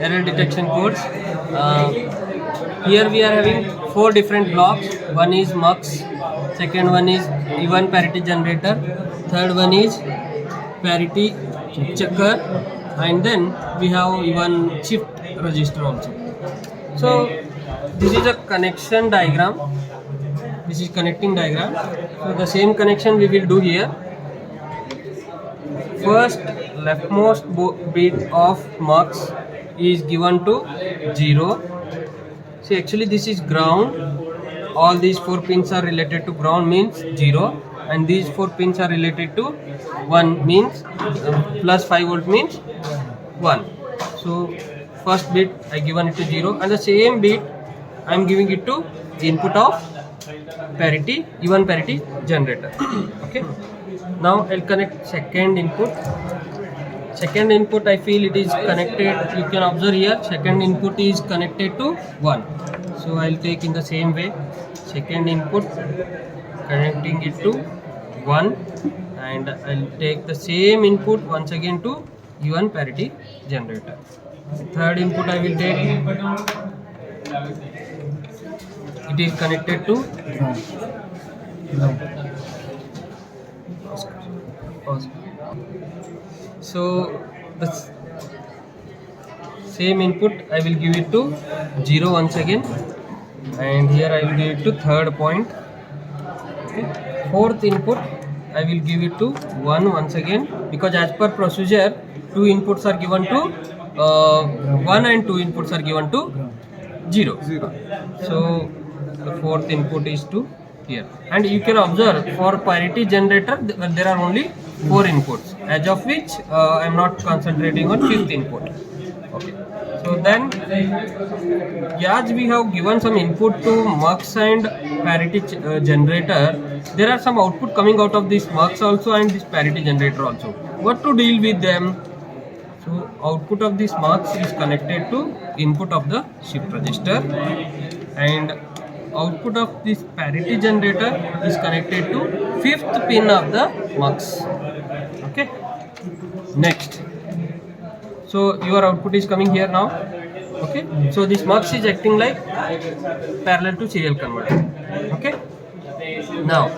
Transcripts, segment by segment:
error detection codes. Here we are having 4 different blocks. One is mux, second one is even parity generator, third one is parity checker, and then we have even shift register also. So this is a connection diagram. This is connecting diagram. So the same connection we will do here. First leftmost bit of mux is given to 0. See, actually this is ground. All these 4 pins are related to ground, means 0, and these 4 pins are related to 1, means plus 5 volt means 1. So first bit I given it to 0, and the same bit I am giving it to input of parity, even parity generator. Okay. Now I'll connect second input. Second input, I feel it is connected. You can observe here, second input is connected to 1. So I'll take in the same way. Second input, connecting it to 1, and I'll take the same input once again to even parity generator. Third input I will take. It is connected to so the same input I will give it to 0 once again, and here I will give it to third point. Okay. Fourth input I will give it to 1 once again, because as per procedure 2 inputs are given to 1 and 2 inputs are given to 0. So the fourth input is to here, and you can observe for parity generator there are only 4 inputs, as of which I am not concentrating on 5th input. Okay. So then, as we have given some input to mux and parity generator, there are some output coming out of this mux also and this parity generator also. What to deal with them? So output of this mux is connected to input of the shift register, and output of this parity generator is connected to 5th pin of the mux. Okay. Next. So your output is coming here now. Okay. So this mux is acting like parallel to serial converter. Okay. Now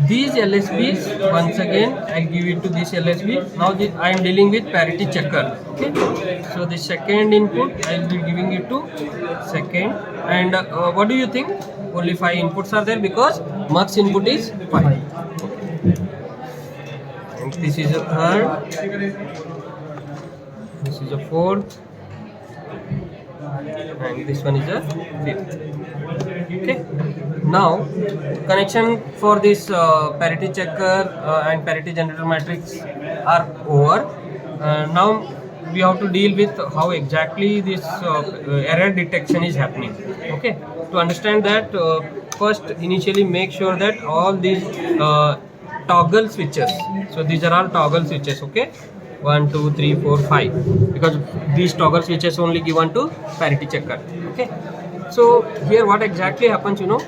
these LSBs, once again I give it to this LSB. Now I am dealing with parity checker. Okay. So the second input I will be giving it to second, and what do you think? Only 5 inputs are there because mux input is 5. And this is a third, this is a fourth, and this one is a fifth. Okay. Now connection for this parity checker and parity generator matrix are over. Now we have to deal with how exactly this error detection is happening. Okay. To understand that, first initially make sure that all these toggle switches, so these are all toggle switches. Okay. 1, 2, 3, 4, 5, because these toggle switches only given to parity checker. Okay. So here what exactly happens, you know,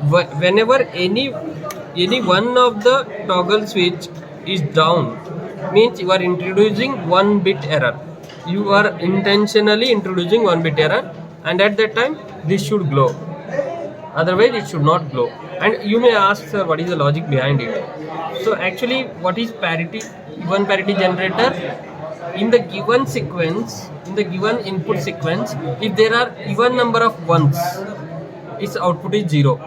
whenever any one of the toggle switch is down, means you are introducing 1 bit error. You are intentionally introducing 1 bit error, and at that time this should glow, otherwise it should not glow. And you may ask, sir, what is the logic behind it? So actually, what is parity, even parity generator? In the given sequence, in the given input sequence, if there are even number of ones, its output is 0.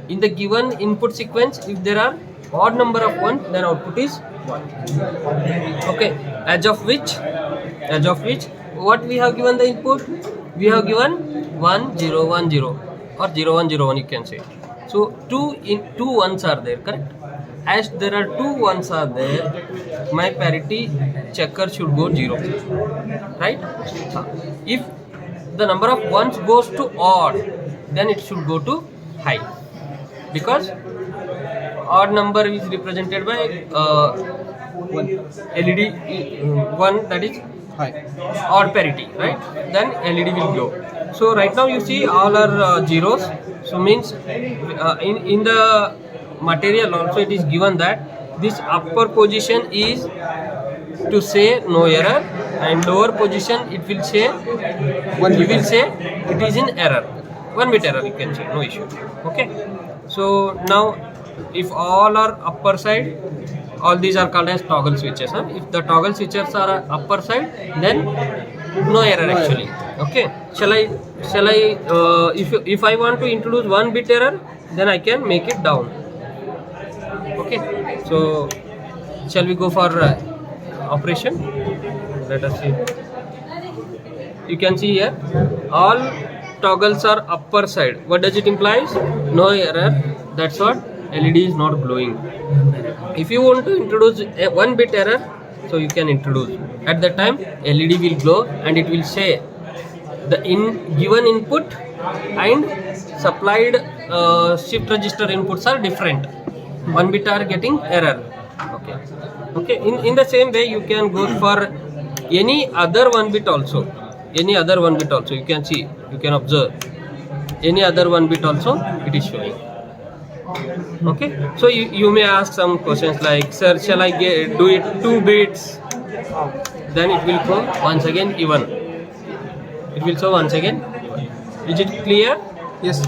In the given input sequence, if there are odd number of ones, then output is 1. Okay. As of which what we have given the input? We have given 1 0 1 0 or 0 1 0 1, you can say. So two ones are there, correct? As there are 2 ones are there, my parity checker should go 0, right? If the number of ones goes to odd, then it should go to high, because odd number is represented by LED 1, that is high, odd parity, right? Then LED will glow. So right now you see all are zeros. So means in the material also it is given that this upper position is to say no error, and lower position it will say, you will say it is in error, 1 bit error, you can say, no issue. Okay, so now if all are upper side, all these are called as toggle switches, huh? If the toggle switches are upper side, then no error actually. Okay, shall I if I want to introduce 1 bit error, then I can make it down. Okay, so shall we go for operation? Let us see. You can see here all toggles are upper side. What does it implies? No error. That's what LED is not glowing. If you want to introduce a 1 bit error, so you can introduce. At that time LED will glow and it will say the given input and supplied shift register inputs are different. 1 bit are getting error. Okay, in the same way you can go for any other 1 bit also. Any other 1 bit also, you can see, you can observe any other 1 bit also it is showing. Okay, so you may ask some questions like, sir, shall I do it 2 bits? Then it will go once again even. It will show once again. Is it clear? Yes.